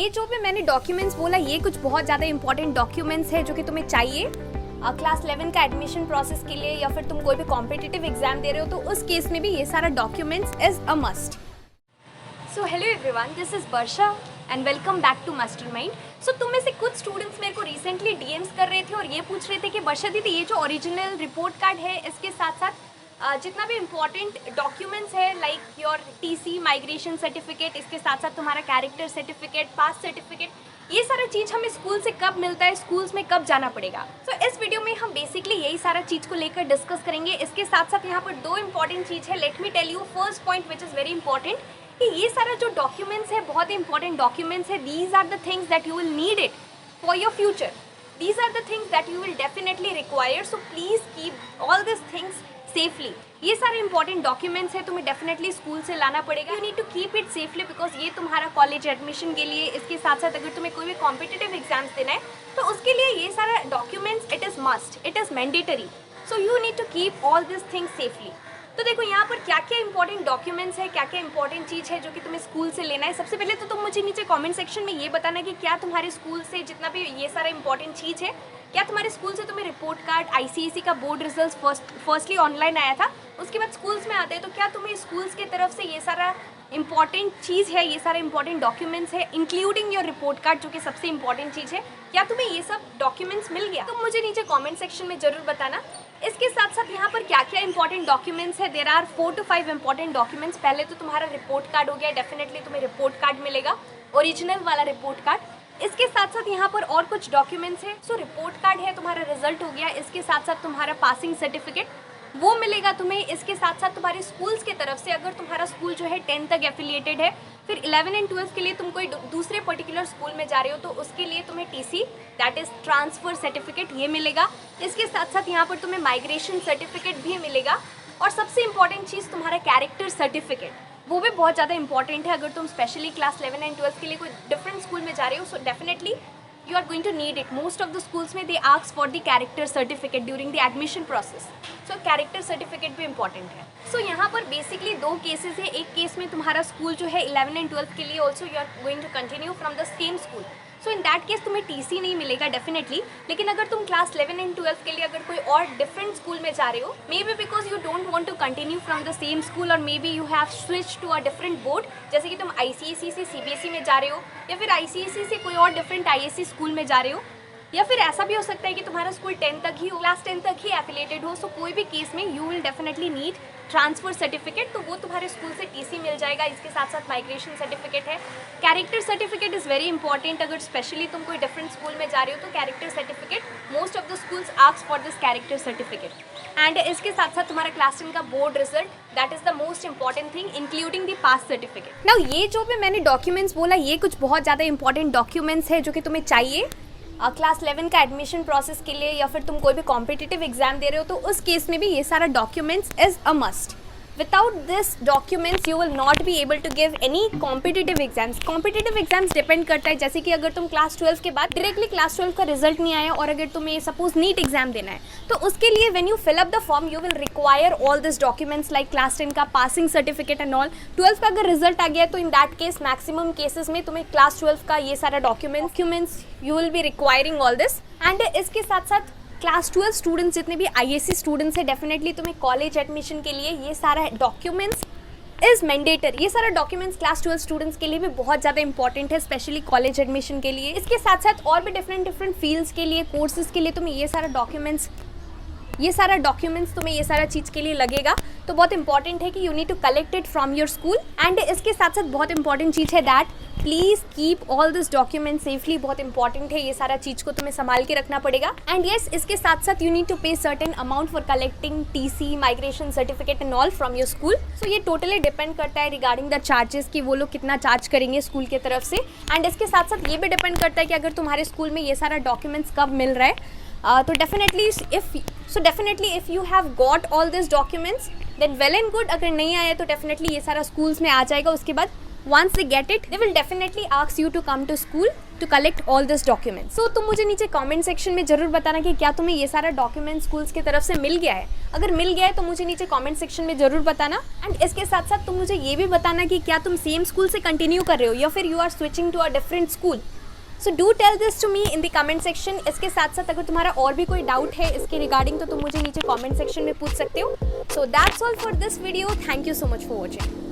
ये जो भी मैंने डॉक्यूमेंट्स बोला ये कुछ बहुत ज़्यादा इंपॉर्टेंट डॉक्यूमेंट्स है जो कि तुम्हें चाहिए क्लास 11 का एडमिशन प्रोसेस के लिए, या फिर तुम कोई भी कॉम्पिटिटिव एग्जाम दे रहे हो तो उस केस में भी ये सारा documents is a must. So hello everyone, this is Varsha and welcome back to Mastermind. सो तुम में से कुछ स्टूडेंट्स मेरे को रिसेंटली डीएम्स कर रहे थे और ये पूछ रहे थे कि वर्षा दीदी ये जो ओरिजिनल रिपोर्ट कार्ड है इसके साथ साथ जितना भी इम्पॉर्टेंट डॉक्यूमेंट्स है like your TC, migration certificate, इसके साथ साथ तुम्हारा कैरेक्टर सर्टिफिकेट, पास सर्टिफिकेट, ये सारा चीज़ हमें स्कूल से कब मिलता है, स्कूल्स में कब जाना पड़ेगा। सो इस वीडियो में हम बेसिकली यही सारा चीज़ को लेकर डिस्कस करेंगे। इसके साथ साथ यहाँ पर दो इंपॉर्टेंट चीज़ है। Let me tell you first point which is very important कि ये सारा जो डॉक्यूमेंट्स है बहुत ही इंपॉर्टेंट डॉक्यूमेंट्स है। These are the things that you will need it for your future. These are the things that you will definitely require. So please keep all these things safely. ये सारे important documents है, तुम्हें definitely school से लाना पड़ेगा। You need to keep it safely because ये तुम्हारा college admission के लिए, इसके साथ साथ अगर तुम्हें कोई भी कॉम्पिटिटिव एग्जाम्स देना है तो उसके लिए ये सारा documents it is must, it is mandatory. So you need to keep all this things safely. तो देखो यहाँ पर क्या क्या इंपॉर्टेंट डॉक्यूमेंट्स है, क्या क्या इंपॉर्टेंट चीज़ है जो कि तुम्हें स्कूल से लेना है। सबसे पहले तो तुम मुझे नीचे कमेंट सेक्शन में ये बताना कि क्या तुम्हारे स्कूल से जितना भी ये सारा इंपॉर्टेंट चीज़ है, क्या तुम्हारे स्कूल से तुम्हें रिपोर्ट कार्ड, आईसीएसई का बोर्ड रिजल्ट फर्स्टली ऑनलाइन आया था, उसके बाद स्कूल्स में आते हैं, तो क्या तुम्हें स्कूल्स की तरफ से ये सारा इंपॉर्टेंट चीज़ है, ये सारे इंपॉर्टेंट डॉक्यूमेंट्स है इंक्लूडिंग योर रिपोर्ट कार्ड जो कि सबसे इंपॉर्टेंट चीज़ है, क्या तुम्हें ये सब डॉक्यूमेंट्स मिल गया? तो मुझे नीचे कमेंट सेक्शन में ज़रूर बताना। इसके साथ साथ यहाँ पर क्या क्या इंपॉर्टेंट डॉक्यूमेंट्स है, there are 4 to 5 important documents. पहले तो तुम्हारा रिपोर्ट कार्ड हो गया, डेफिनेटली तुम्हें रिपोर्ट कार्ड मिलेगा, ओरिजिनल वाला रिपोर्ट कार्ड। इसके साथ साथ यहाँ पर और कुछ डॉक्यूमेंट्स है। सो रिपोर्ट कार्ड है, तुम्हारा रिजल्ट हो गया, इसके साथ साथ तुम्हारा पासिंग सर्टिफिकेट वो मिलेगा तुम्हें। इसके साथ साथ तुम्हारे स्कूल्स की तरफ से अगर तुम्हारा स्कूल जो है 10 तक एफिलिएटेड है, फिर 11 एंड 12 के लिए तुम कोई दूसरे पर्टिकुलर स्कूल में जा रहे हो तो उसके लिए तुम्हें TC that is transfer certificate ये मिलेगा। इसके साथ साथ यहाँ पर तुम्हें माइग्रेशन सर्टिफिकेट भी मिलेगा और सबसे इंपॉर्टेंट चीज़ तुम्हारा कैरेक्टर सर्टिफिकेट, वो भी बहुत ज़्यादा इंपॉर्टेंट है। अगर तुम स्पेशली क्लास 11 एंड 12 के लिए कोई डिफरेंट स्कूल में जा रहे हो so definitely you are going to need it. Most of the schools में they ask for the character certificate during the admission process. So character certificate भी important है। So यहाँ पर basically दो cases है। एक केस में तुम्हारा स्कूल जो है 11 and 12 के लिए also you are going to continue from the same school. So in that case तुम्हें टीसी नहीं मिलेगा डेफिनेटली। लेकिन अगर तुम क्लास 11 एंड 12 के लिए अगर कोई और डिफरेंट स्कूल में जा रहे हो, maybe because you don't want to continue from the same school और maybe you have switch to a different board, जैसे कि तुम आईसीएसई से सीबीएसई में जा रहे हो या फिर आईसीएसई से कोई और डिफरेंट आईएससी स्कूल में जा रहे हो, या फिर ऐसा भी हो सकता है कि तुम्हारा स्कूल 10 तक ही हो, क्लास 10 तक ही एफिलिएटेड हो। सो कोई भी केस में you will definitely need transfer certificate, तो वो तुम्हारे स्कूल से टीसी मिल जाएगा। इसके साथ साथ माइग्रेशन सर्टिफिकेट है। Character certificate is very important. अगर स्पेशली तुम कोई डिफरेंट स्कूल में जा रहे हो तो character certificate most of the schools ask for this character certificate. And इसके साथ साथ तुम्हारा क्लास 10 का board result that is the most important thing including the pass certificate. Now ये जो भी मैंने डॉक्यूमेंट्स बोला ये कुछ बहुत ज़्यादा इंपॉर्टेंट डॉक्यूमेंट्स है जो कि तुम्हें चाहिए क्लास 11 का एडमिशन प्रोसेस के लिए, या फिर तुम कोई भी कॉम्पिटिटिव एग्जाम दे रहे हो तो उस केस में भी ये सारा documents is a must. Without this documents you will not be able to give any competitive exams. Competitive exams depend करता है, जैसे कि अगर तुम क्लास 12 के बाद डायरेक्टली क्लास 12 का रिजल्ट नहीं आया और अगर तुम्हें सपोज नीट एग्जाम देना है तो उसके लिए when you fill up the form you will require all this documents like class 10 का पासिंग सर्टिफिकेट एंड ऑल। 12 का अगर रिजल्ट आ गया तो in that case maximum cases में तुम्हें क्लास 12 का ये सारा documents you will be requiring all this. And इसके साथ साथ क्लास 12 स्टूडेंट्स जितने भी आईएससी स्टूडेंट्स हैं डेफिनेटली तुम्हें कॉलेज एडमिशन के लिए ये सारा डॉक्यूमेंट्स इज़ मैंडेटरी। ये सारा डॉक्यूमेंट्स क्लास 12 स्टूडेंट्स के लिए भी बहुत ज़्यादा इंपॉर्टेंट है, स्पेशली कॉलेज एडमिशन के लिए। इसके साथ साथ और भी डिफरेंट फील्ड्स के लिए, कोर्सेज के लिए तुम्हें ये सारा डॉक्यूमेंट्स तुम्हें ये सारा चीज़ के लिए लगेगा। तो बहुत इंपॉर्टेंट है कि you need to collect it from your school. And इसके साथ साथ बहुत इंपॉर्टेंट चीज़ है that please keep all this document safely. बहुत इंपॉर्टेंट है, ये सारा चीज़ को तुम्हें संभाल के रखना पड़ेगा। एंड येस, इसके साथ साथ you need to pay certain amount for collecting TC, migration certificate and all from your school. So ये टोटली डिपेंड करता है रिगार्डिंग द चार्जेस कि वो लोग कितना चार्ज करेंगे स्कूल की तरफ से। एंड इसके साथ साथ ये भी डिपेंड करता है कि अगर तुम्हारे स्कूल में ये सारा डॉक्यूमेंट्स कब मिल रहा है। तो definitely if you have got all this documents then well and good. अगर नहीं आया तो डेफिनेटली ये सारा स्कूल्स में आ जाएगा, उसके बाद once they get it, they will definitely ask you to come to school to collect all this documents. So तुम मुझे नीचे comment section में ज़रूर बताना कि क्या तुम्हें ये सारा डॉक्यूमेंट स्कूल्स की तरफ से मिल गया है. अगर मिल गया है तो मुझे नीचे comment section में ज़रूर बताना. एंड इसके साथ साथ तुम मुझे ये भी बताना कि क्या तुम सेम स्कूल से कंटिन्यू कर रहे हो या फिर you are switching to a different school. So do tell this to me in the comment section. इसके साथ साथ अगर तुम्हारा और भी कोई डाउट है इसके रिगार्डिंग तो तुम मुझे नीचे कमेंट सेक्शन में पूछ सकते हो. So that's all for this video. Thank you so much for watching.